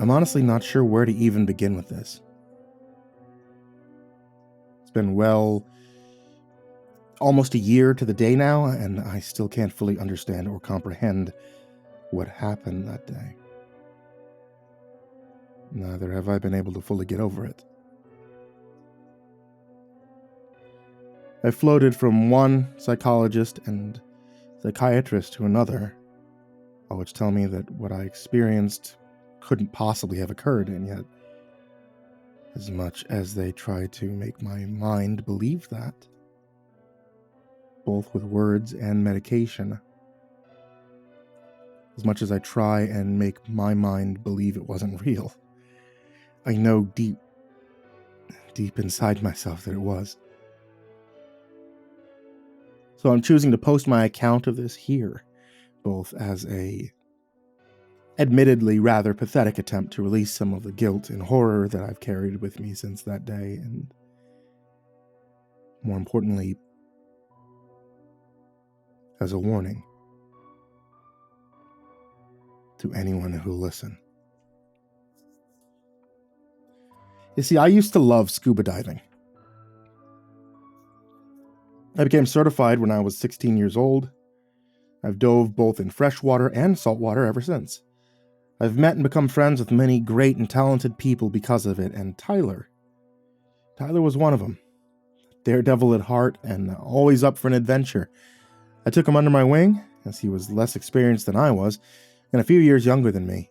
I'm honestly not sure where to even begin with this. It's been, almost a year to the day now, and I still can't fully understand or comprehend what happened that day. Neither have I been able to fully get over it. I floated from one psychologist and psychiatrist to another, all which tell me that what I experienced couldn't possibly have occurred, and yet, as much as they try to make my mind believe that, both with words and medication, as much as I try and make my mind believe it wasn't real, I know deep inside myself that it was. So I'm choosing to post my account of this here, both as a admittedly rather pathetic attempt to release some of the guilt and horror that I've carried with me since that day, and more importantly, as a warning to anyone who'll listen. You see, I used to love scuba diving. I became certified when I was 16 years old. I've dove both in freshwater and saltwater ever since. I've met and become friends with many great and talented people because of it, and Tyler was one of them. Daredevil at heart and always up for an adventure. I took him under my wing, as he was less experienced than I was, and a few years younger than me.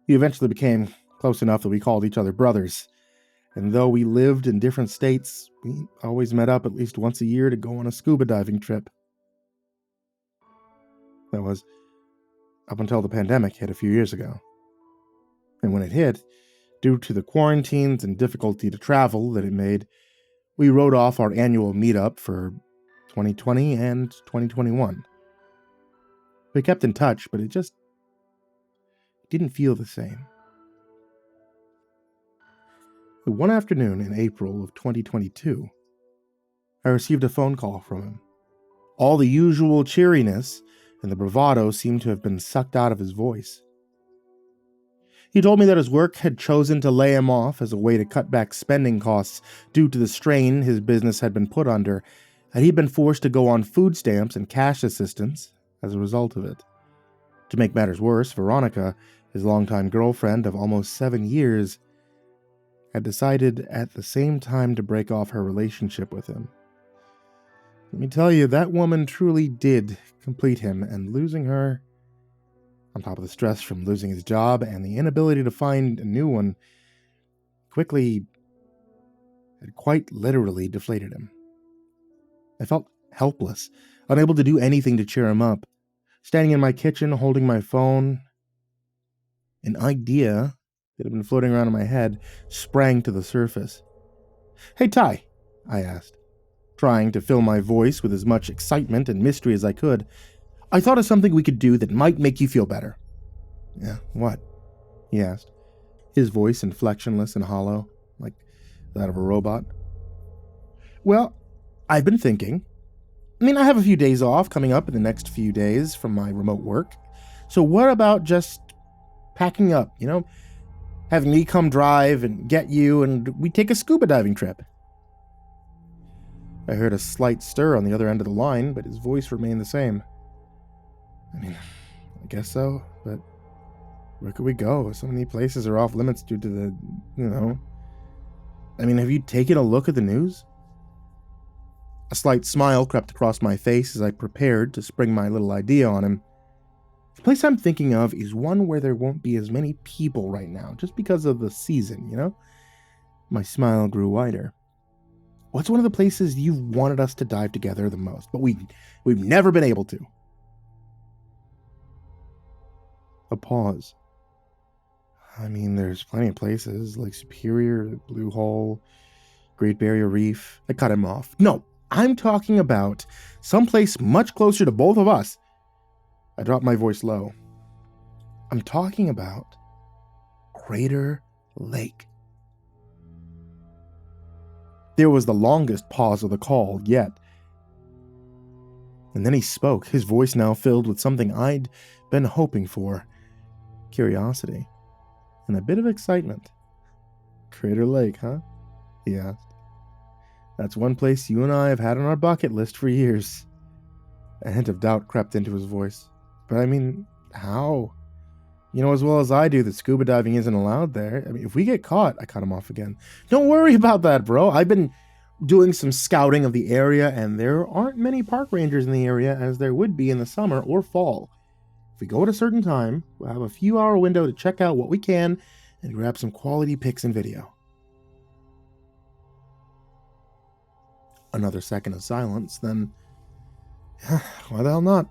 He eventually became close enough that we called each other brothers, and though we lived in different states, we always met up at least once a year to go on a scuba diving trip. That was up until the pandemic hit a few years ago. And when it hit, due to the quarantines and difficulty to travel that it made, we wrote off our annual meetup for 2020 and 2021. We kept in touch, but it just didn't feel the same. One afternoon in April of 2022, I received a phone call from him. All the usual cheeriness and the bravado seemed to have been sucked out of his voice. He told me that his work had chosen to lay him off as a way to cut back spending costs due to the strain his business had been put under, and he'd been forced to go on food stamps and cash assistance as a result of it. To make matters worse, Veronica, his longtime girlfriend of almost 7 years, had decided at the same time to break off her relationship with him. Let me tell you, that woman truly did complete him, and losing her, on top of the stress from losing his job and the inability to find a new one, quickly had quite literally deflated him. I felt helpless, unable to do anything to cheer him up. Standing in my kitchen, holding my phone, an idea that had been floating around in my head sprang to the surface. "Hey, Ty," I asked, trying to fill my voice with as much excitement and mystery as I could. "I thought of something we could do that might make you feel better." "Yeah, what?" he asked, his voice inflectionless and hollow, like that of a robot. "Well, I've been thinking. I have a few days off coming up in the next few days from my remote work. So what about just packing up, having me come drive and get you, and we take a scuba diving trip?" I heard a slight stir on the other end of the line, but his voice remained the same. I guess so, but where could we go? So many places are off limits due to the, have you taken a look at the news? A slight smile crept across my face as I prepared to spring my little idea on him. The place I'm thinking of is one where there won't be as many people right now, just because of the season, My smile grew wider. "What's one of the places you've wanted us to dive together the most, but we've never been able to?" A pause. There's plenty of places, like Superior, Blue Hole, Great Barrier Reef. I cut him off. "No, I'm talking about someplace much closer to both of us." I dropped my voice low. "I'm talking about Crater Lake." There was the longest pause of the call yet. And then he spoke, his voice now filled with something I'd been hoping for: curiosity. and a bit of excitement. "Crater Lake, huh?" he asked. "That's one place you and I have had on our bucket list for years." A hint of doubt crept into his voice. "But I mean, how? You know as well as I do that scuba diving isn't allowed there. I mean, if we get caught," I cut him off again. "Don't worry about that, bro. I've been doing some scouting of the area, and there aren't many park rangers in the area as there would be in the summer or fall. If we go at a certain time, we'll have a few-hour window to check out what we can and grab some quality pics and video." Another second of silence, then, "Why the hell not?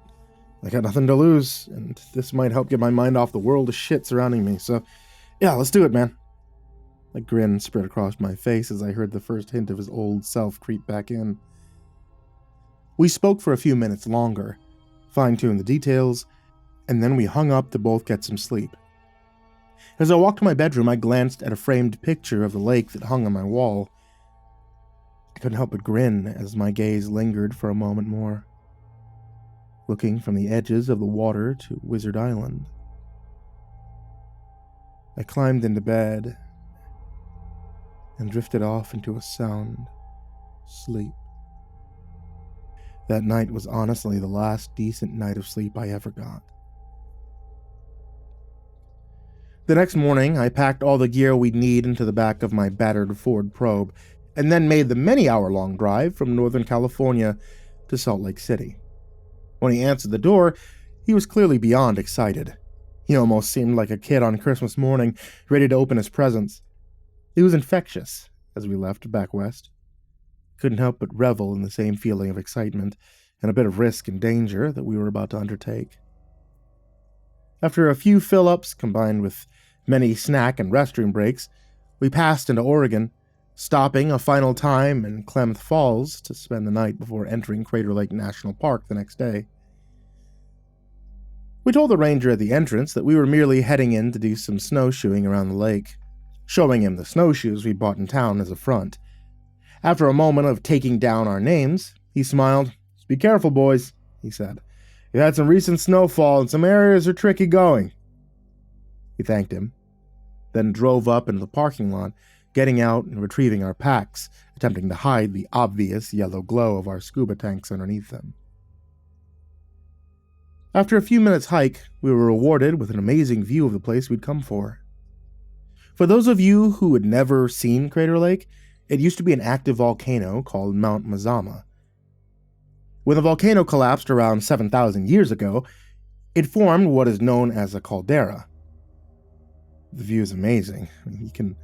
I got nothing to lose, and this might help get my mind off the world of shit surrounding me, so yeah, let's do it, man." A grin spread across my face as I heard the first hint of his old self creep back in. We spoke for a few minutes longer, fine-tuned the details, and then we hung up to both get some sleep. As I walked to my bedroom, I glanced at a framed picture of the lake that hung on my wall. I couldn't help but grin as my gaze lingered for a moment more, looking from the edges of the water to Wizard Island. I climbed into bed and drifted off into a sound sleep. That night was honestly the last decent night of sleep I ever got. The next morning, I packed all the gear we'd need into the back of my battered Ford Probe, and then made the many-hour-long drive from Northern California to Salt Lake City. When he answered the door, he was clearly beyond excited. He almost seemed like a kid on Christmas morning, ready to open his presents. It was infectious as we left back west. Couldn't help but revel in the same feeling of excitement and a bit of risk and danger that we were about to undertake. After a few fill-ups combined with many snack and restroom breaks, we passed into Oregon, stopping a final time in Klamath Falls to spend the night before entering Crater Lake National Park the next day. We told the ranger at the entrance that we were merely heading in to do some snowshoeing around the lake, showing him the snowshoes we bought in town as a front. After a moment of taking down our names, he smiled. "Be careful, boys," he said. "You had some recent snowfall and some areas are tricky going." We thanked him, then drove up into the parking lot, getting out and retrieving our packs, attempting to hide the obvious yellow glow of our scuba tanks underneath them. After a few minutes' hike, we were rewarded with an amazing view of the place we'd come for. For those of you who had never seen Crater Lake, it used to be an active volcano called Mount Mazama. When the volcano collapsed around 7,000 years ago, it formed what is known as a caldera. The view is amazing. You can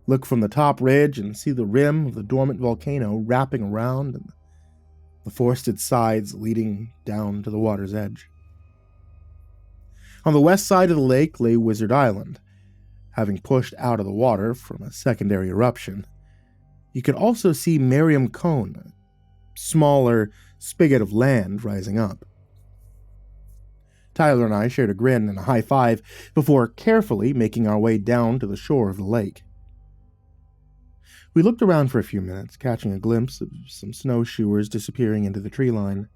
look from the top ridge and see the rim of the dormant volcano wrapping around and the forested sides leading down to the water's edge. On the west side of the lake lay Wizard Island, having pushed out of the water from a secondary eruption. You could also see Miriam Cone, a smaller spigot of land rising up. Tyler and I shared a grin and a high five before carefully making our way down to the shore of the lake. We looked around for a few minutes, catching a glimpse of some snowshoers disappearing into the tree line,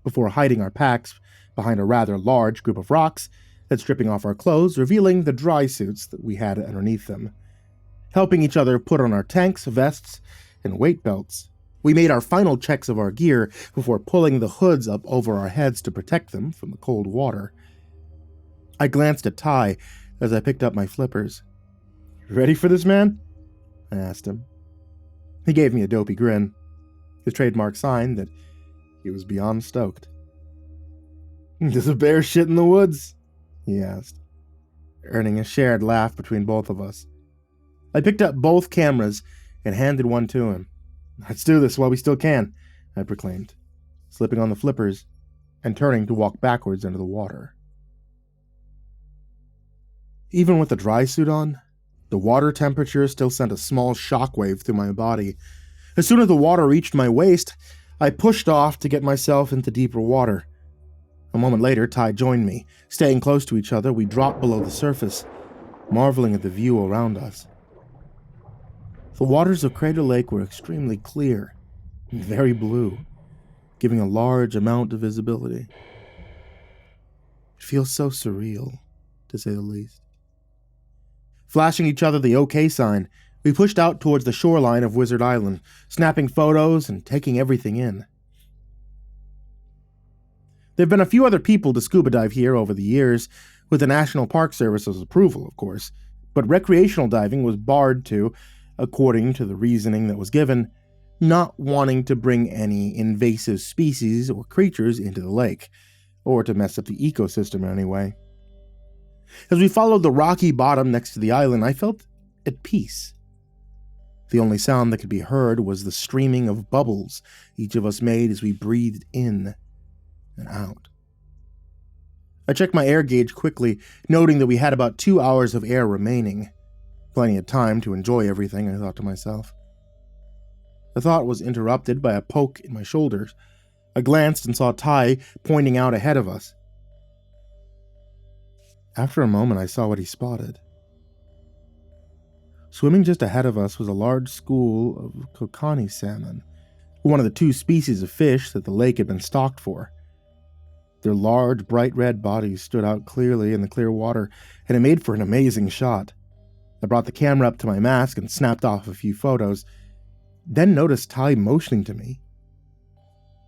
before hiding our packs behind a rather large group of rocks and stripping off our clothes, revealing the dry suits that we had underneath them. Helping each other put on our tanks, vests, and weight belts, we made our final checks of our gear before pulling the hoods up over our heads to protect them from the cold water. I glanced at Ty as I picked up my flippers. "Ready for this, man?" I asked him. He gave me a dopey grin, his trademark sign that he was beyond stoked. "Does a bear shit in the woods?" he asked, earning a shared laugh between both of us. I picked up both cameras and handed one to him. "Let's do this while we still can," I proclaimed, slipping on the flippers and turning to walk backwards into the water. Even with the dry suit on, the water temperature still sent a small shockwave through my body. As soon as the water reached my waist, I pushed off to get myself into deeper water. A moment later, Ty joined me. Staying close to each other, we dropped below the surface, marveling at the view around us. The waters of Crater Lake were extremely clear and very blue, giving a large amount of visibility. It feels so surreal, to say the least. Flashing each other the OK sign, we pushed out towards the shoreline of Wizard Island, snapping photos and taking everything in. There have been a few other people to scuba dive here over the years, with the National Park Service's approval, of course, but recreational diving was barred to, according to the reasoning that was given, not wanting to bring any invasive species or creatures into the lake, or to mess up the ecosystem in any way. As we followed the rocky bottom next to the island, I felt at peace. The only sound that could be heard was the streaming of bubbles each of us made as we breathed in and out. I checked my air gauge quickly, noting that we had about 2 hours of air remaining. Plenty of time to enjoy everything, I thought to myself. The thought was interrupted by a poke in my shoulders. I glanced and saw Ty pointing out ahead of us. After a moment, I saw what he spotted. Swimming just ahead of us was a large school of kokanee salmon, one of the 2 species of fish that the lake had been stocked for. Their large, bright red bodies stood out clearly in the clear water, and it made for an amazing shot. I brought the camera up to my mask and snapped off a few photos, then noticed Ty motioning to me.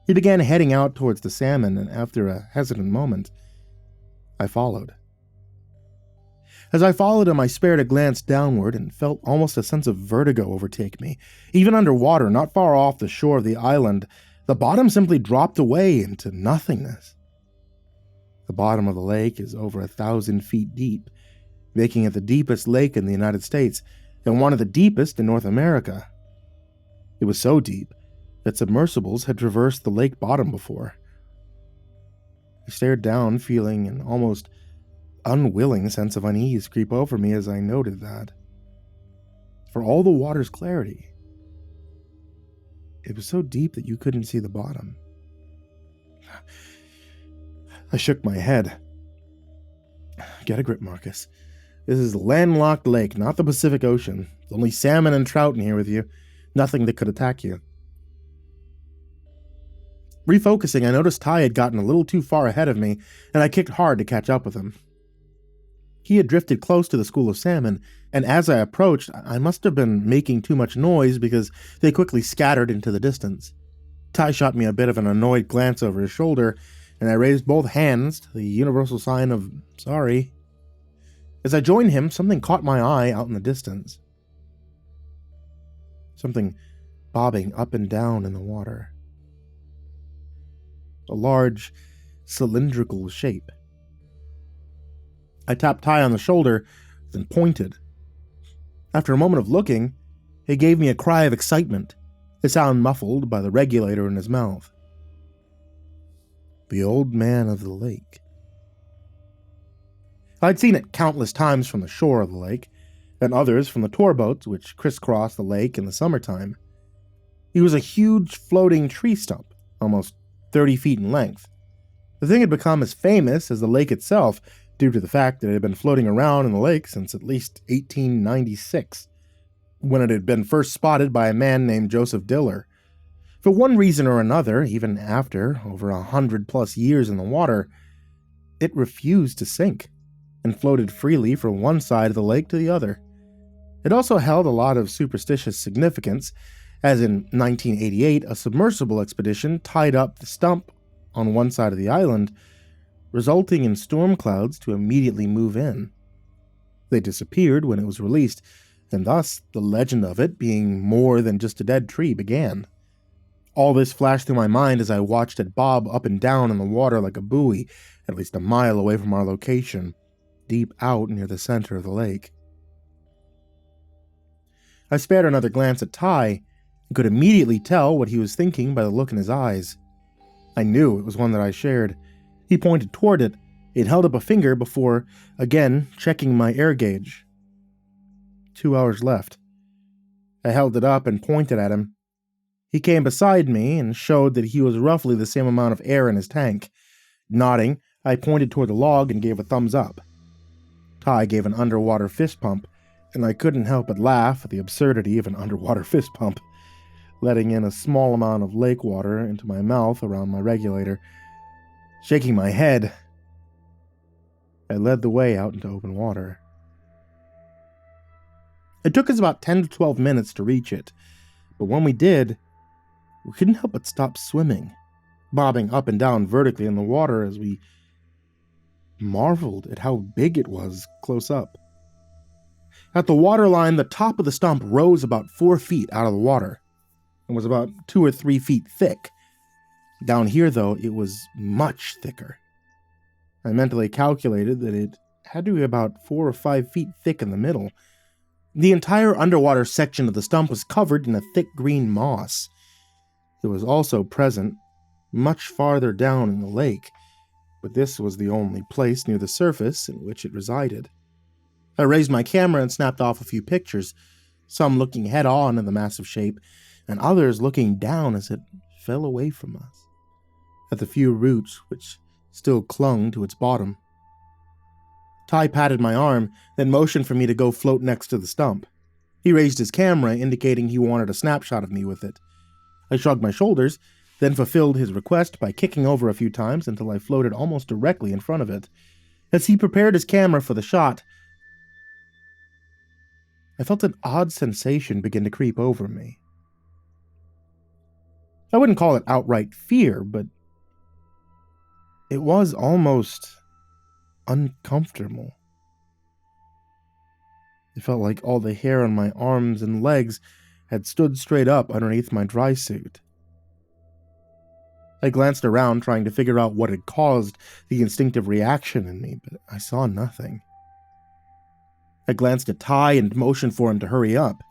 He began heading out towards the salmon, and after a hesitant moment, I followed. As I followed him, I spared a glance downward and felt almost a sense of vertigo overtake me. Even underwater, not far off the shore of the island, the bottom simply dropped away into nothingness. The bottom of the lake is over 1,000 feet deep, making it the deepest lake in the United States and one of the deepest in North America. It was so deep that submersibles had traversed the lake bottom before. I stared down, feeling an almost unwilling sense of unease creep over me as I noted that. For all the water's clarity, it was so deep that you couldn't see the bottom. I shook my head. Get a grip, Marcus. This is a landlocked lake, not the Pacific Ocean. There's only salmon and trout in here with you. Nothing that could attack you. Refocusing, I noticed Ty had gotten a little too far ahead of me, and I kicked hard to catch up with him. He had drifted close to the school of salmon, and as I approached, I must have been making too much noise because they quickly scattered into the distance. Ty shot me a bit of an annoyed glance over his shoulder, and I raised both hands to the universal sign of sorry. As I joined him, something caught my eye out in the distance. Something bobbing up and down in the water. A large, cylindrical shape. I tapped Ty on the shoulder, then pointed. After a moment of looking, he gave me a cry of excitement, the sound muffled by the regulator in his mouth. The old man of the lake. I'd seen it countless times from the shore of the lake, and others from the tour boats which crisscrossed the lake in the summertime. He was a huge floating tree stump, almost 30 feet in length. The thing had become as famous as the lake itself due to the fact that it had been floating around in the lake since at least 1896, when it had been first spotted by a man named Joseph Diller. For one reason or another, even after over 100+ years in the water, it refused to sink and floated freely from one side of the lake to the other. It also held a lot of superstitious significance, as in 1988, a submersible expedition tied up the stump on one side of the island, resulting in storm clouds to immediately move in. They disappeared when it was released, and thus the legend of it being more than just a dead tree began. All this flashed through my mind as I watched it bob up and down in the water like a buoy, at least a mile away from our location, deep out near the center of the lake. I spared another glance at Ty, and could immediately tell what he was thinking by the look in his eyes. I knew it was one that I shared. He pointed toward it. He held up a finger before, again, checking my air gauge. 2 hours left. I held it up and pointed at him. He came beside me and showed that he was roughly the same amount of air in his tank. Nodding, I pointed toward the log and gave a thumbs up. Ty gave an underwater fist pump, and I couldn't help but laugh at the absurdity of an underwater fist pump, letting in a small amount of lake water into my mouth around my regulator. Shaking my head, I led the way out into open water. It took us about 10 to 12 minutes to reach it, but when we did, we couldn't help but stop swimming, bobbing up and down vertically in the water as we marveled at how big it was close up. At the waterline, the top of the stump rose about 4 feet out of the water and was about 2 or 3 feet thick. Down here, though, it was much thicker. I mentally calculated that it had to be about 4 or 5 feet thick in the middle. The entire underwater section of the stump was covered in a thick green moss. It was also present much farther down in the lake, but this was the only place near the surface in which it resided. I raised my camera and snapped off a few pictures, some looking head-on at the massive shape, and others looking down as it fell away from us, at the few roots which still clung to its bottom. Ty patted my arm, then motioned for me to go float next to the stump. He raised his camera, indicating he wanted a snapshot of me with it. I shrugged my shoulders, then fulfilled his request by kicking over a few times until I floated almost directly in front of it. As he prepared his camera for the shot, I felt an odd sensation begin to creep over me. I wouldn't call it outright fear, but it was almost uncomfortable. It felt like all the hair on my arms and legs had stood straight up underneath my dry suit. I glanced around, trying to figure out what had caused the instinctive reaction in me, but I saw nothing. I glanced at Ty and motioned for him to hurry up.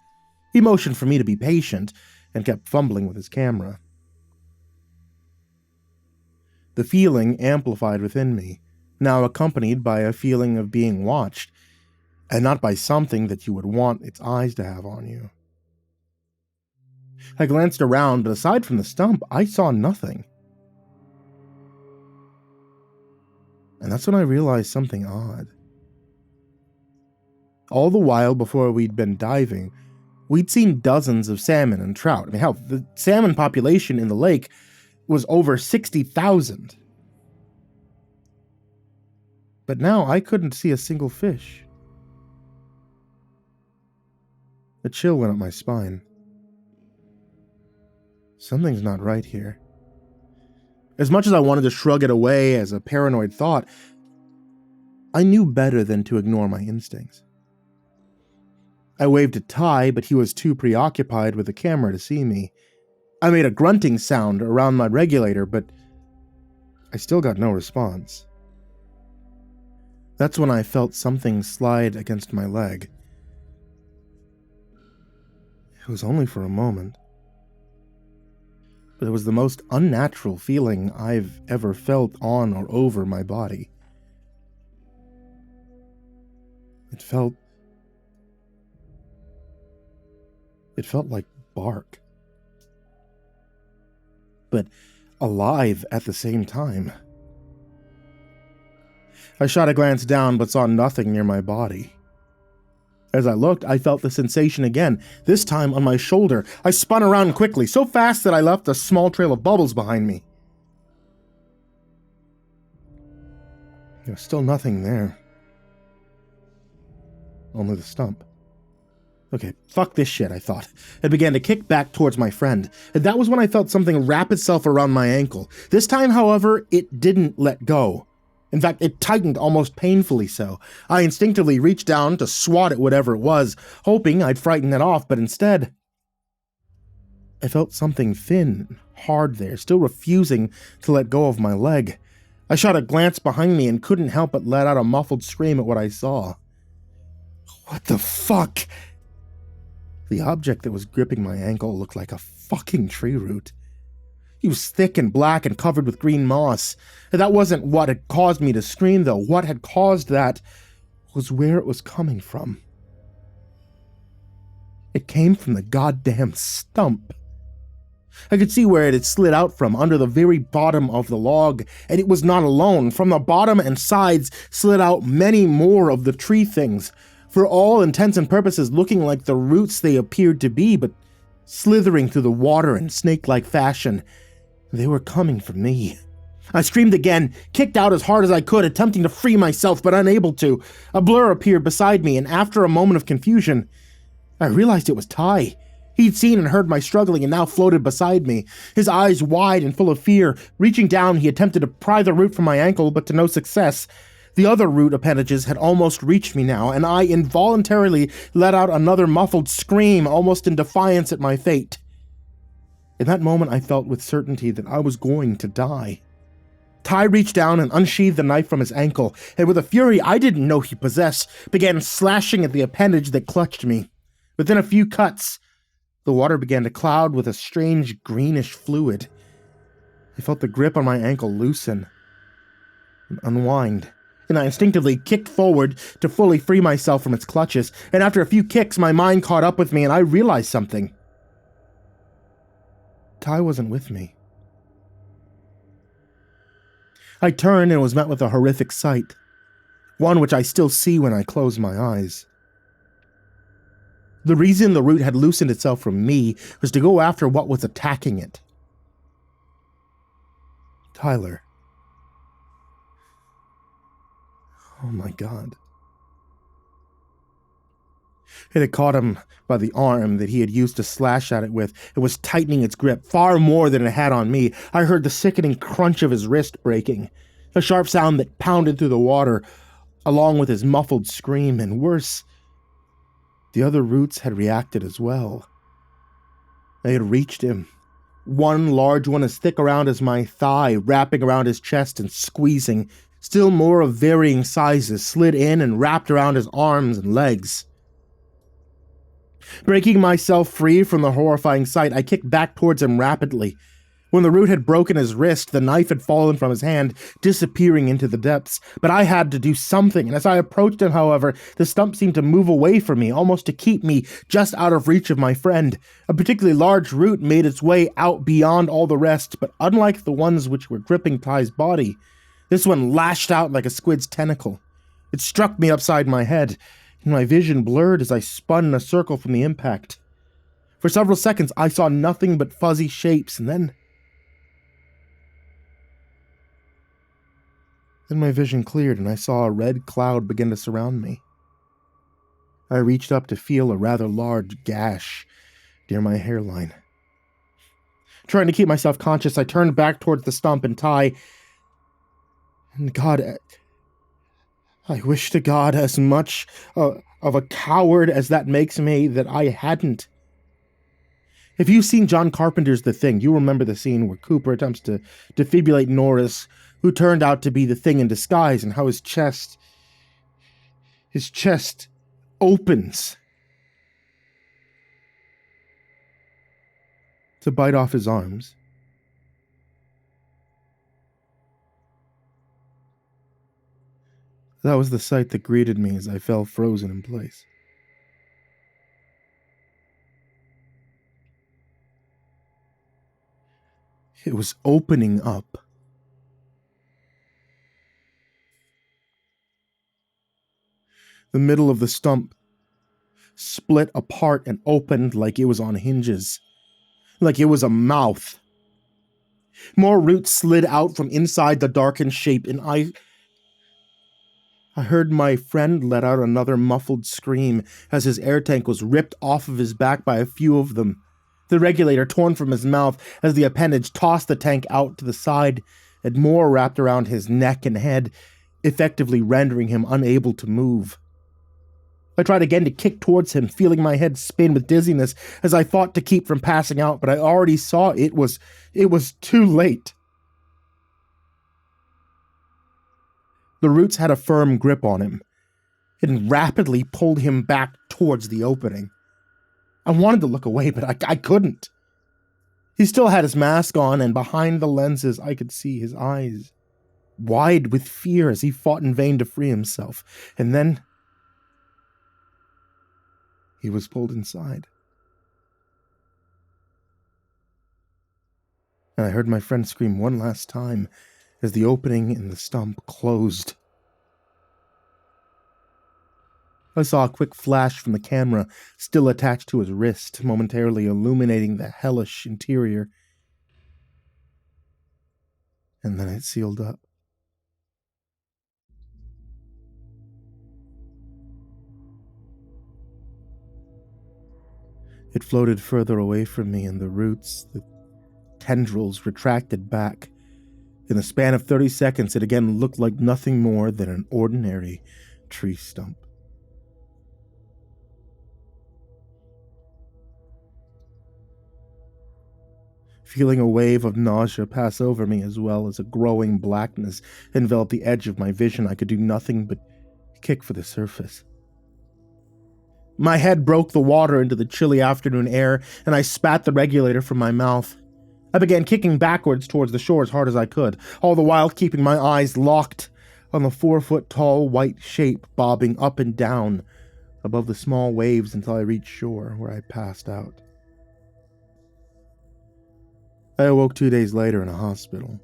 He motioned for me to be patient and kept fumbling with his camera. The feeling amplified within me, now accompanied by a feeling of being watched, and not by something that you would want its eyes to have on you. I glanced around, but aside from the stump, I saw nothing. And that's when I realized something odd. All the while before we'd been diving, we'd seen dozens of salmon and trout. I mean, hell, the salmon population in the lake was over 60,000. But now I couldn't see a single fish. A chill went up my spine. Something's not right here. As much as I wanted to shrug it away as a paranoid thought, I knew better than to ignore my instincts. I waved at Ty, but he was too preoccupied with the camera to see me. I made a grunting sound around my regulator, but I still got no response. That's when I felt something slide against my leg. It was only for a moment, but it was the most unnatural feeling I've ever felt on or over my body. It felt like bark, but alive at the same time. I shot a glance down but saw nothing near my body. As I looked, I felt the sensation again, this time on my shoulder. I spun around quickly, so fast that I left a small trail of bubbles behind me. There was still nothing there. Only the stump. Okay, fuck this shit, I thought, and began to kick back towards my friend. And that was when I felt something wrap itself around my ankle. This time, however, it didn't let go. In fact, it tightened almost painfully so. I instinctively reached down to swat at whatever it was, hoping I'd frighten it off, but instead, I felt something thin and hard there, still refusing to let go of my leg. I shot a glance behind me and couldn't help but let out a muffled scream at what I saw. What the fuck? The object that was gripping my ankle looked like a fucking tree root. He was thick and black and covered with green moss. That wasn't what had caused me to scream, though. What had caused that was where it was coming from. It came from the goddamn stump. I could see where it had slid out from, under the very bottom of the log, and it was not alone. From the bottom and sides slid out many more of the tree things, for all intents and purposes looking like the roots they appeared to be, but slithering through the water in snake-like fashion. They were coming for me. I screamed again, kicked out as hard as I could, attempting to free myself, but unable to. A blur appeared beside me, and after a moment of confusion, I realized it was Ty. He'd seen and heard my struggling and now floated beside me, his eyes wide and full of fear. Reaching down, he attempted to pry the root from my ankle, but to no success. The other root appendages had almost reached me now, and I involuntarily let out another muffled scream, almost in defiance at my fate. In that moment, I felt with certainty that I was going to die. Ty reached down and unsheathed the knife from his ankle, and with a fury I didn't know he possessed, began slashing at the appendage that clutched me. Within a few cuts, the water began to cloud with a strange greenish fluid. I felt the grip on my ankle loosen and unwind, and I instinctively kicked forward to fully free myself from its clutches, and after a few kicks my mind caught up with me and I realized something. Ty wasn't with me. I turned and was met with a horrific sight, one which I still see when I close my eyes. The reason the root had loosened itself from me was to go after what was attacking it. Tyler. Oh my God. It had caught him by the arm that he had used to slash at it with. It was tightening its grip far more than it had on me. I heard the sickening crunch of his wrist breaking, a sharp sound that pounded through the water, along with his muffled scream, and worse, the other roots had reacted as well. They had reached him. One large one as thick around as my thigh, wrapping around his chest and squeezing. Still more of varying sizes slid in and wrapped around his arms and legs. Breaking myself free from the horrifying sight, I kicked back towards him rapidly. When the root had broken his wrist, the knife had fallen from his hand, disappearing into the depths. But I had to do something, and as I approached him, however, the stump seemed to move away from me, almost to keep me just out of reach of my friend. A particularly large root made its way out beyond all the rest, but unlike the ones which were gripping Ty's body, this one lashed out like a squid's tentacle. It struck me upside my head, and my vision blurred as I spun in a circle from the impact. For several seconds, I saw nothing but fuzzy shapes, and then my vision cleared and I saw a red cloud begin to surround me. I reached up to feel a rather large gash near my hairline. Trying to keep myself conscious, I turned back towards the stump and Ty. And God, I wish to God, as much of a coward as that makes me, that I hadn't. If you've seen John Carpenter's The Thing, you remember the scene where Cooper attempts to defibrillate Norris, who turned out to be the Thing in disguise, and how his chest opens to bite off his arms. That was the sight that greeted me as I fell frozen in place. It was opening up. The middle of the stump split apart and opened like it was on hinges, like it was a mouth. More roots slid out from inside the darkened shape, and I heard my friend let out another muffled scream as his air tank was ripped off of his back by a few of them, the regulator torn from his mouth as the appendage tossed the tank out to the side, and more wrapped around his neck and head, effectively rendering him unable to move. I tried again to kick towards him, feeling my head spin with dizziness as I fought to keep from passing out, but I already saw it was too late. The roots had a firm grip on him and rapidly pulled him back towards the opening. I wanted to look away, but I couldn't. He still had his mask on, and behind the lenses I could see his eyes, wide with fear as he fought in vain to free himself. And then he was pulled inside. And I heard my friend scream one last time as the opening in the stump closed. I saw a quick flash from the camera still attached to his wrist, momentarily illuminating the hellish interior. And then it sealed up. It floated further away from me, and the roots, the tendrils, retracted back. In the span of 30 seconds, it again looked like nothing more than an ordinary tree stump. Feeling a wave of nausea pass over me, as well as a growing blackness envelop the edge of my vision, I could do nothing but kick for the surface. My head broke the water into the chilly afternoon air, and I spat the regulator from my mouth. I began kicking backwards towards the shore as hard as I could, all the while keeping my eyes locked on the 4-foot-tall white shape bobbing up and down above the small waves until I reached shore, where I passed out. I awoke 2 days later in a hospital.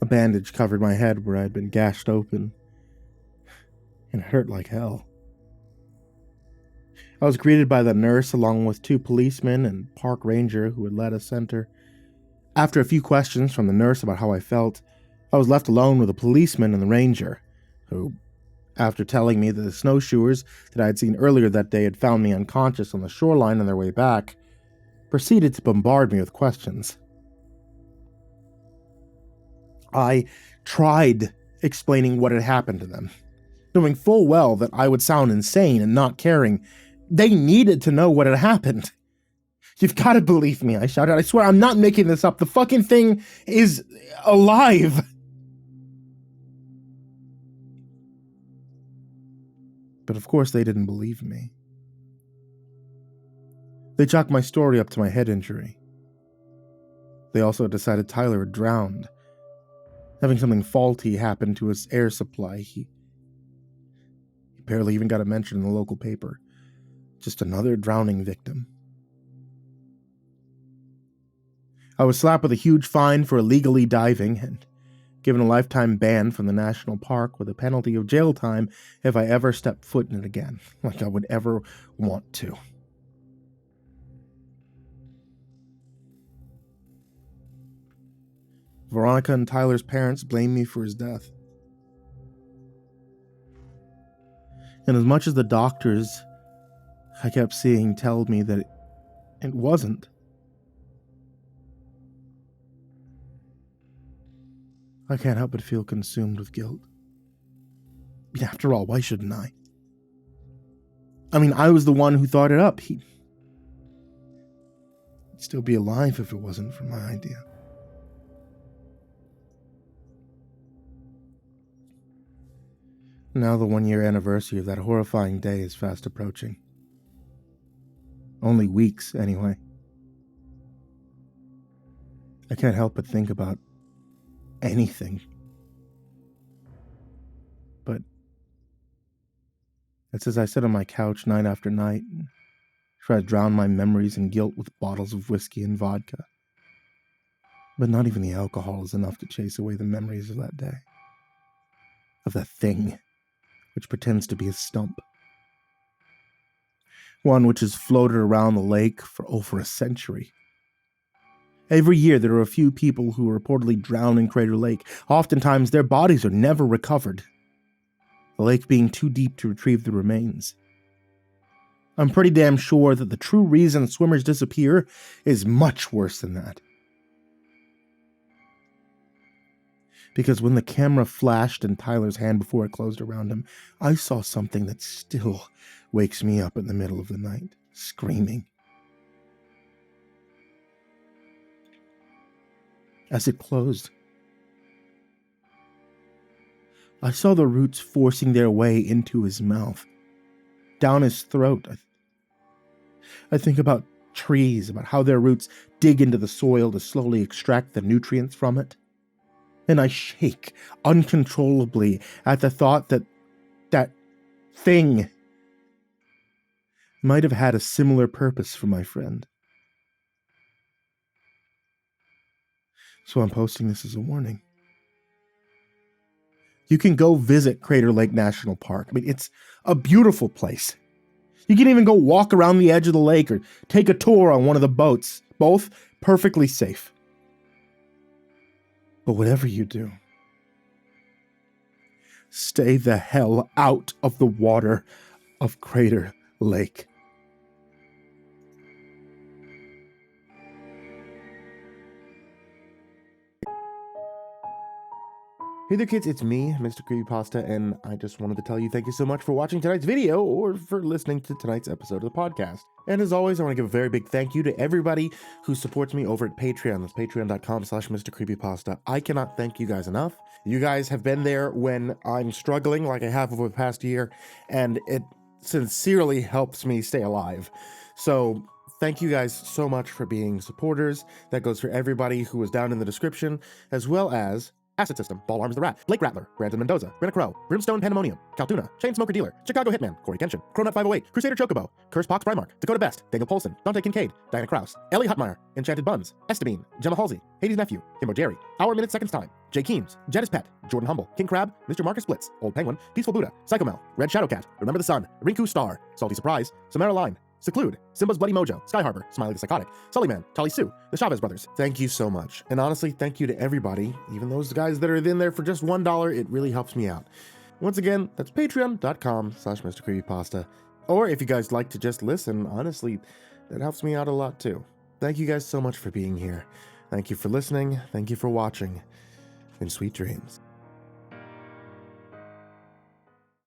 A bandage covered my head where I had been gashed open, and it hurt like hell. I was greeted by the nurse along with 2 policemen and park ranger who had led us enter. After a few questions from the nurse about how I felt, I was left alone with a policeman and the ranger, who, after telling me that the snowshoers that I had seen earlier that day had found me unconscious on the shoreline on their way back, proceeded to bombard me with questions. I tried explaining what had happened to them, knowing full well that I would sound insane and not caring. They needed to know what had happened. "You've got to believe me," I shouted. "I swear I'm not making this up. The fucking thing is alive." But of course they didn't believe me. They chalked my story up to my head injury. They also decided Tyler had drowned, having something faulty happen to his air supply. He barely even got a mention in the local paper. Just another drowning victim. I was slapped with a huge fine for illegally diving and given a lifetime ban from the national park with a penalty of jail time if I ever stepped foot in it again, like I would ever want to. Veronica and Tyler's parents blamed me for his death. And as much as the doctors I kept seeing tell me that it wasn't, I can't help but feel consumed with guilt. After all, why shouldn't I? I mean, I was the one who thought it up. He'd still be alive if it wasn't for my idea. Now the 1-year anniversary of that horrifying day is fast approaching. Only weeks, anyway. I can't help but think about anything. But it's as I sit on my couch night after night and try to drown my memories and guilt with bottles of whiskey and vodka. But not even the alcohol is enough to chase away the memories of that day. Of that thing which pretends to be a stump. One which has floated around the lake for over a century. Every year there are a few people who reportedly drown in Crater Lake. Oftentimes their bodies are never recovered, the lake being too deep to retrieve the remains. I'm pretty damn sure that the true reason swimmers disappear is much worse than that. Because when the camera flashed in Tyler's hand before it closed around him, I saw something that still wakes me up in the middle of the night, screaming. As it closed, I saw the roots forcing their way into his mouth, down his throat. I think about trees, about how their roots dig into the soil to slowly extract the nutrients from it. And I shake uncontrollably at the thought that that thing might have had a similar purpose for my friend. So I'm posting this as a warning. You can go visit Crater Lake National Park. I mean, it's a beautiful place. You can even go walk around the edge of the lake or take a tour on one of the boats, both perfectly safe. But whatever you do, stay the hell out of the water of Crater Lake. Hey there kids, it's me, MrCreepyPasta, and I just wanted to tell you thank you so much for watching tonight's video or for listening to tonight's episode of the podcast. And as always, I want to give a very big thank you to everybody who supports me over at Patreon. That's patreon.com/MrCreepyPasta. I cannot thank you guys enough. You guys have been there when I'm struggling like I have over the past year, and it sincerely helps me stay alive. So thank you guys so much for being supporters. That goes for everybody who was down in the description, as well as AcidSystem, BallarmsTheRat, Blake Rattler, Brandon Mendoza, Brenna, BrimstonePandemonium, Caltuna, Chainsmoker Dealer, ChicagoHitman, CoryxKenshin, Cronut508, CrusaderChocobo, CursepoxPrimarch, Dakota Best, Daniel Poulsen, Dante Kinkade, Diana Kraus, Ellie Hutmire, Enchanted Buns, Estebean, Gemma Halsey, HIDive's nephew, himbojerry, Hour Minute Seconds Time, Jay Keems, Jed is Pet, Jordan Humble, King Crab, Mr. Marcus Blitz, Old Penguin, Peaceful Buddha, Psychomel, Red Shadowcat, Remember the Sun, Rinku Star, Salty Surprise, Samara Line, Seclude, Simba's Bloody Mojo, Sky Harbor, Smiley the Psychotic, Sullyman, Tally Sue, the Chavez Brothers. Thank you so much. And honestly, thank you to everybody, even those guys that are in there for just $1, it really helps me out. Once again, that's patreon.com/MrCreepyPasta. Or if you guys like to just listen, honestly, that helps me out a lot too. Thank you guys so much for being here. Thank you for listening, thank you for watching, and sweet dreams.